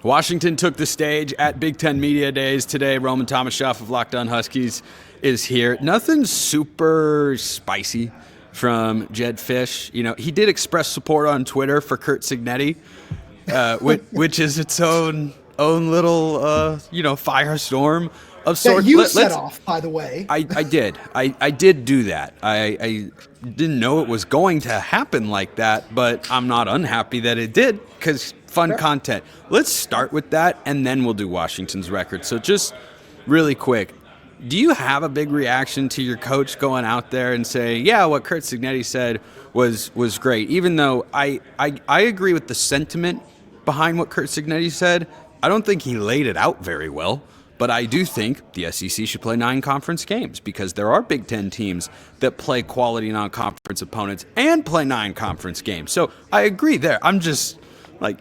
Washington took the stage at Big Ten Media Days today. Roman Tomashoff of Locked On Huskies is here. Nothing super spicy from Jedd Fisch. You know, he did express support on Twitter for Curt Cignetti, which is its own little firestorm of sorts. That you set off, by the way. I did. I did do that. I didn't know it was going to happen like that, but I'm not unhappy that it did because fun content. Let's start with that, and then we'll do Washington's record. So just really quick, do you have a big reaction to your coach going out there and saying, yeah, what Curt Cignetti said was great, even though I agree with the sentiment behind what Curt Cignetti said. I don't think he laid it out very well. But I do think the SEC should play 9 conference games because there are Big Ten teams that play quality non-conference opponents and play 9 conference games. So I agree there. I'm just like,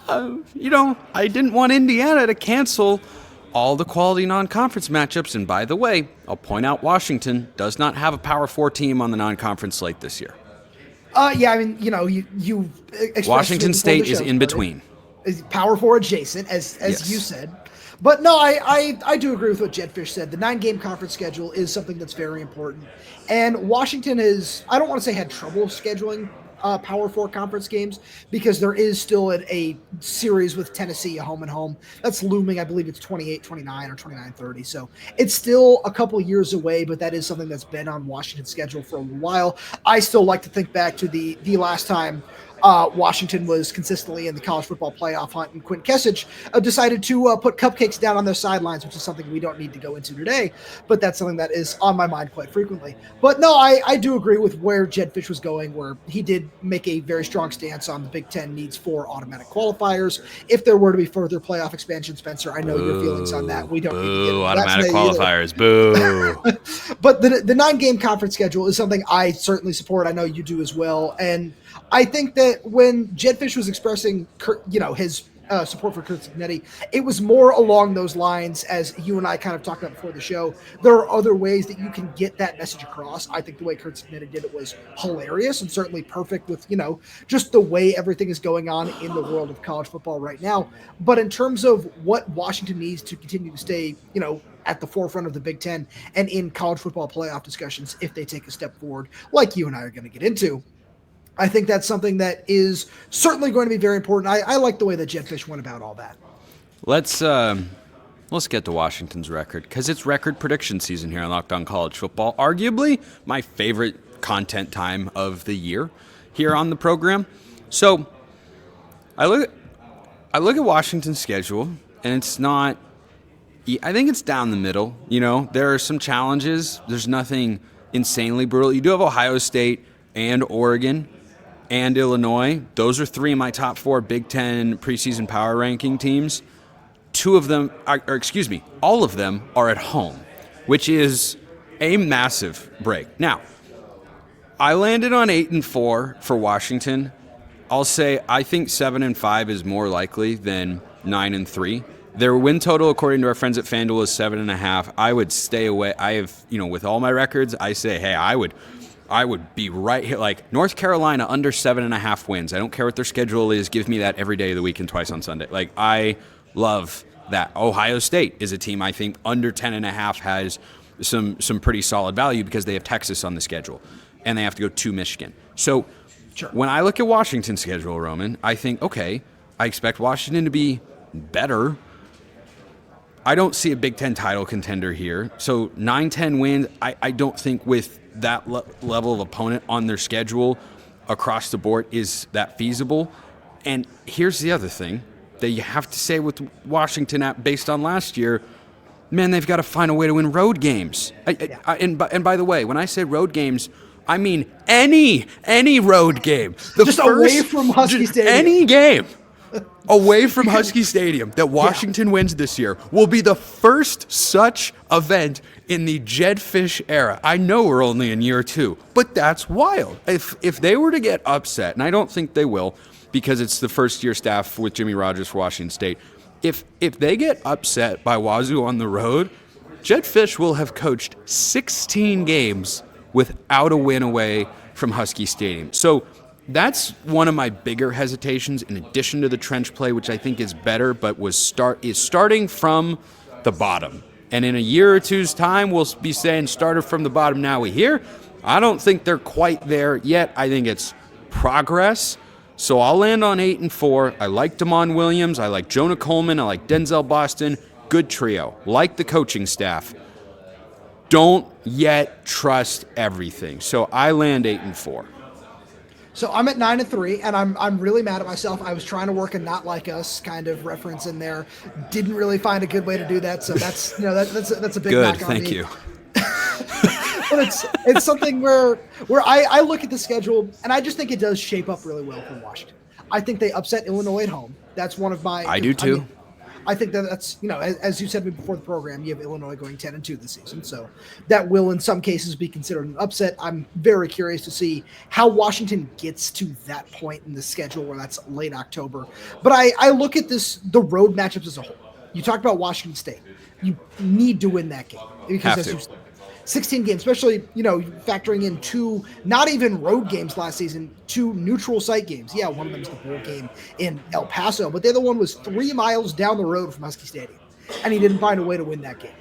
I didn't want Indiana to cancel all the quality non-conference matchups. And by the way, I'll point out Washington does not have a Power 4 team on the non-conference slate this year. Yeah, I mean, you Washington State is in between. Is Power 4 adjacent, as yes. You said. But no, I do agree with what Jedd Fisch said. The 9-game conference schedule is something that's very important. And Washington is, I don't want to say had trouble scheduling Power 4 conference games because there is still a series with Tennessee, a home and home. That's looming. I believe it's 28-29 or 29-30. So it's still a couple years away, but that is something that's been on Washington's schedule for a while. I still like to think back to the last time Washington was consistently in the college football playoff hunt, and Quint Kesich decided to put cupcakes down on their sidelines, which is something we don't need to go into today, but that's something that is on my mind quite frequently. But no, I do agree with where Jedd Fisch was going, where he did make a very strong stance on the Big Ten needs for automatic qualifiers. If there were to be further playoff expansion, Spencer, I know your feelings on that. We don't need to get into automatic qualifiers. Boo. But the 9-game conference schedule is something I certainly support. I know you do as well. And I think that when Jedd Fisch was expressing, his support for Curt Cignetti, it was more along those lines as you and I kind of talked about before the show. There are other ways that you can get that message across. I think the way Curt Cignetti did it was hilarious and certainly perfect with, just the way everything is going on in the world of college football right now. But in terms of what Washington needs to continue to stay, at the forefront of the Big Ten and in college football playoff discussions, if they take a step forward, like you and I are going to get into, I think that's something that is certainly going to be very important. I like the way that Jedd Fisch went about all that. Let's get to Washington's record because it's record prediction season here on Locked On College Football. Arguably my favorite content time of the year here on the program. So I look at Washington's schedule, and it's not. I think it's down the middle. There are some challenges. There's nothing insanely brutal. You do have Ohio State and Oregon and Illinois. Those are 3 of my top 4 Big Ten preseason power ranking teams. All of them are at home, which is a massive break. Now, I landed on 8-4 for Washington. I'll say I think 7-5 is more likely than 9-3. Their win total, according to our friends at FanDuel, is 7.5. I would stay away. I have, with all my records, I say, hey, I would be right here. Like North Carolina under 7.5 wins. I don't care what their schedule is. Give me that every day of the week and twice on Sunday. Like I love that. Ohio State is a team I think under 10.5 has some pretty solid value because they have Texas on the schedule and they have to go to Michigan. So when I look at Washington's schedule, Roman, I think, okay, I expect Washington to be better. I don't see a Big Ten title contender here. So 9-10 wins, I don't think with that level of opponent on their schedule across the board is that feasible. And here's the other thing that you have to say with Washington based on last year, man, they've got to find a way to win road games. And by the way, when I say road games, I mean any road game. Away from Husky Stadium. Any game away from Husky Stadium that Washington wins this year will be the first such event in the Jedd Fisch era. I know we're only in year 2, but that's wild. If they were to get upset, and I don't think they will because it's the first-year staff with Jimmy Rogers for Washington State, if they get upset by Wazoo on the road, Jedd Fisch will have coached 16 games without a win away from Husky Stadium. So That's one of my bigger hesitations, in addition to the trench play, which I think is better, but is starting from the bottom. And in a year or two's time, we'll be saying started from the bottom, now we here. I don't think they're quite there yet. I think it's progress. So I'll land on 8-4. I like Damon Williams. I like Jonah Coleman. I like Denzel Boston. Good trio. Like the coaching staff. Don't yet trust everything. So I land 8-4. So I'm at 9-3, and I'm really mad at myself. I was trying to work a "not like us" kind of reference in there. Didn't really find a good way to do that. So that's that's a big good. knock on Thank me. you. But it's something where I look at the schedule and I just think it does shape up really well for Washington. I think they upset Illinois at home. That's one of my. I do too. I think that's, as you said before the program, you have Illinois going 10-2 this season. So that will in some cases be considered an upset. I'm very curious to see how Washington gets to that point in the schedule where that's late October. But I look at the road matchups as a whole. You talked about Washington State. You need to win that game because as you said, 16 games, especially, factoring in 2 not even road games last season, 2 neutral site games. Yeah, one of them is the bowl game in El Paso, but the other one was 3 miles down the road from Husky Stadium, and he didn't find a way to win that game.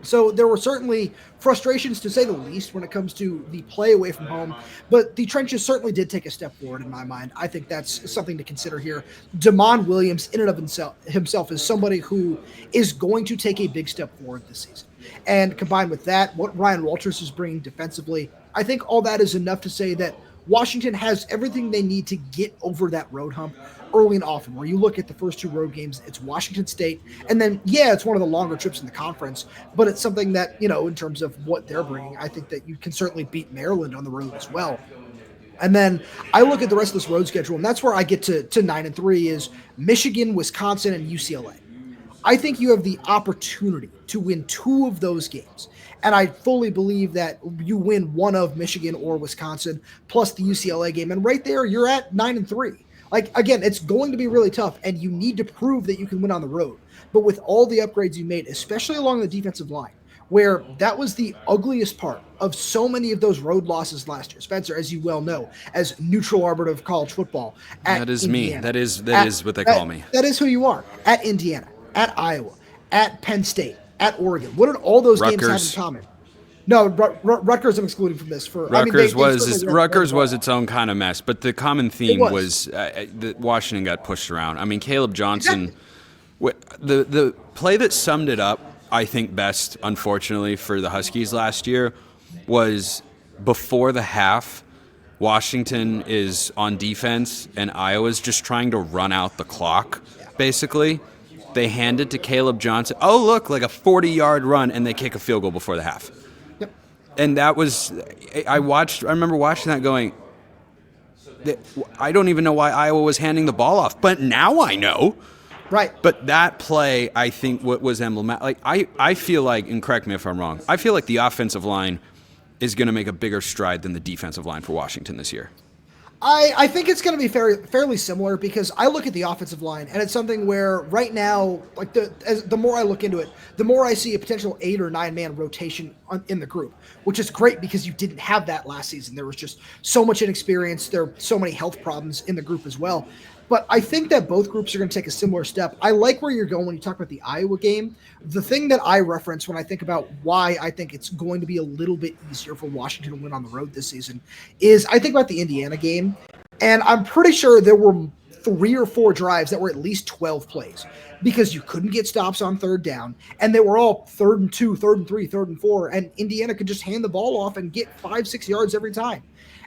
So there were certainly frustrations, to say the least, when it comes to the play away from home, but the trenches certainly did take a step forward in my mind. I think that's something to consider here. Damon Williams, in and of himself is somebody who is going to take a big step forward this season. And combined with that, what Ryan Walters is bringing defensively, I think all that is enough to say that Washington has everything they need to get over that road hump early and often. Where you look at the first 2 road games, it's Washington State, and then, it's one of the longer trips in the conference, but it's something that, in terms of what they're bringing, I think that you can certainly beat Maryland on the road as well. And then I look at the rest of this road schedule, and that's where I get to 9-3 is Michigan, Wisconsin, and UCLA. I think you have the opportunity to win 2 of those games. And I fully believe that you win one of Michigan or Wisconsin plus the UCLA game. And right there, you're at 9-3. Like, again, it's going to be really tough, and you need to prove that you can win on the road. But with all the upgrades you made, especially along the defensive line, where that was the ugliest part of so many of those road losses last year. Spencer, as you well know, as neutral arbiter of college football. That is Indiana, me. That is what they call me. That is who you are. At Indiana, at Iowa, at Penn State, at Oregon. What did all those games have in common? No, Rutgers I'm excluding from this. Rutgers was its own kind of mess, but the common theme was that Washington got pushed around. I mean, Caleb Johnson, the play that summed it up, I think, best, unfortunately, for the Huskies last year was before the half, Washington is on defense, and Iowa's just trying to run out the clock, basically. They hand it to Caleb Johnson. Oh, look, like a 40-yard run, and they kick a field goal before the half. Yep. And that was, I remember watching that going, I don't even know why Iowa was handing the ball off, but now I know. Right. But that play, I think, what was emblematic. Like, I feel like, and correct me if I'm wrong, I feel like the offensive line is going to make a bigger stride than the defensive line for Washington this year. I think it's going to be fairly similar, because I look at the offensive line, and it's something where right now, like the more I look into it, the more I see a potential 8 or 9 man rotation in the group, which is great because you didn't have that last season. There was just so much inexperience. There are so many health problems in the group as well. But I think that both groups are going to take a similar step. I like where you're going when you talk about the Iowa game. The thing that I reference when I think about why I think it's going to be a little bit easier for Washington to win on the road this season is I think about the Indiana game, and I'm pretty sure there were 3 or 4 drives that were at least 12 plays because you couldn't get stops on third down, and they were all 3rd and 2, 3rd and 3, 3rd and 4, and Indiana could just hand the ball off and get 5-6 yards every time.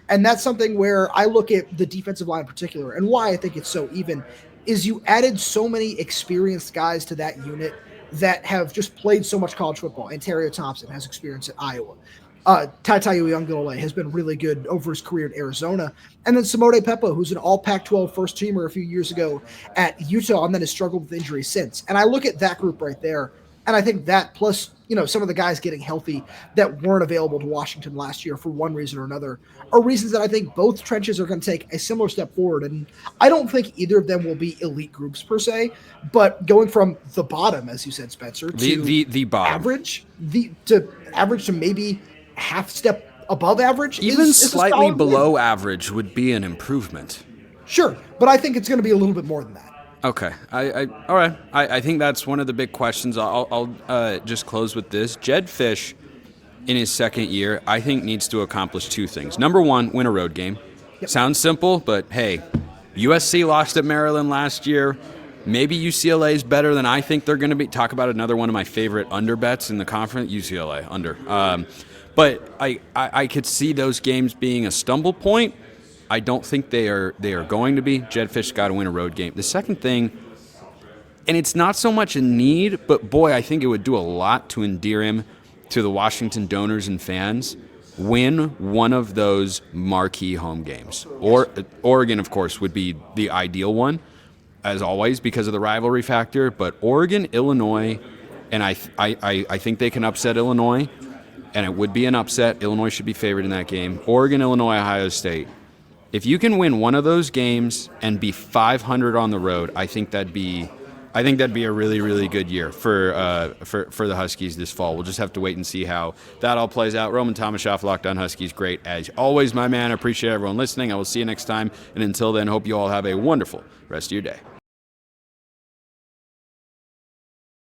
And that's something where I look at the defensive line in particular, and why I think it's so even is you added so many experienced guys to that unit that have just played so much college football. Ontario Thompson has experience at Iowa. Taitai Uyunglele has been really good over his career at Arizona. And then Simone Pepa, who's an all Pac-12 first teamer a few years ago at Utah and then has struggled with injuries since. And I look at that group right there, and I think that plus, some of the guys getting healthy that weren't available to Washington last year for one reason or another are reasons that I think both trenches are going to take a similar step forward. And I don't think either of them will be elite groups per se, but going from the bottom, as you said, Spencer, to the bottom. average to maybe half step above average. Even is a slightly solid below win. average would be an improvement. Sure, but I think it's going to be a little bit more than that. Okay. All right. I think that's one of the big questions. I'll just close with this. Jedd Fisch, in his second year, I think needs to accomplish two things. Number one, win a road game. Yep. Sounds simple, but hey, USC lost at Maryland last year. Maybe UCLA is better than I think they're going to be. Talk about another one of my favorite under bets in the conference, UCLA under. But I could see those games being a stumble point. I don't think they are going to be. Jedd Fisch's got to win a road game. The second thing, and it's not so much a need, but boy, I think it would do a lot to endear him to the Washington donors and fans. Win one of those marquee home games. Or Oregon, of course, would be the ideal one, as always, because of the rivalry factor. But Oregon, Illinois, and I think they can upset Illinois, and it would be an upset. Illinois should be favored in that game. Oregon, Illinois, Ohio State. If you can win one of those games and be 500 on the road, I think that'd be a really, really good year for the Huskies this fall. We'll just have to wait and see how that all plays out. Roman Tomashoff, Locked On Huskies, great as always, my man. I appreciate everyone listening. I will see you next time, and until then, hope you all have a wonderful rest of your day.